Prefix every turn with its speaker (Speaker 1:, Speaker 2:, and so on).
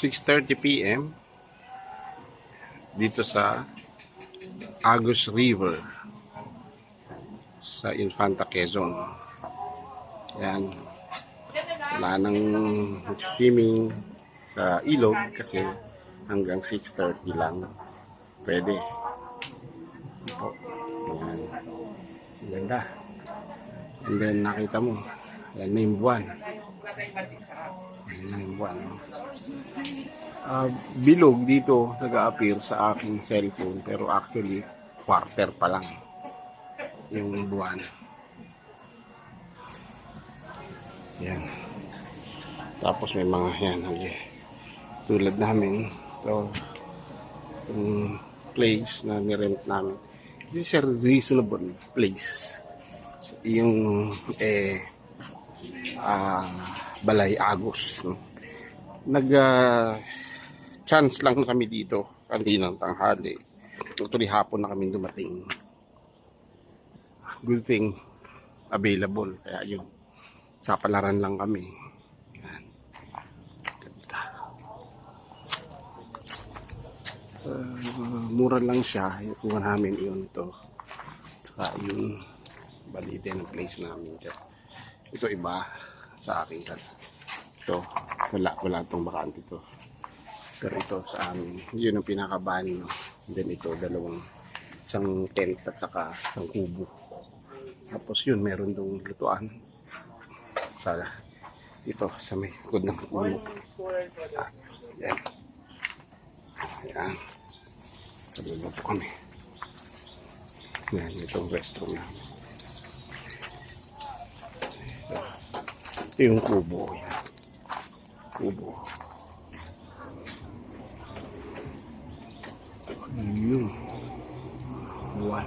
Speaker 1: 6:30 PM dito sa Agus River sa Infanta Quezon. Yan. Wala nang swimming sa ilog kasi hanggang 6:30 lang pwede. Ito. Yan. Ganda. And then nakita mo, yan na yung buwan. Yan na yung buwan. Bilog dito nag-a-appear sa aking cellphone pero actually quarter pa lang yung buwan. Yan. Tapos may mga yan tulad namin ito yung place na nirent namin. This is a reasonable place. So, yung Balay Agus, no? Chance lang kami dito kaninang tanghali. Actually hapon na kami dumating. Good thing available kaya yun, sa palaran lang kami. Yan. Ganda. Mura lang siya. Kuha namin yun to. Saka yun balite ng place namin dyan. Ito iba sa akin kan. Ito wala tong bakante to. Pero ito sa amin, yun ang pinakabahan, no? And then ito, isang tent at saka isang kubo. Tapos yun, meron dong lutuan. Ito, sa may likod ng puno. Yan. Yan. Kaluluto kami. Yan, itong restroom namin. Ito yung kubo. Yan. Kubo. Yun. Buwan.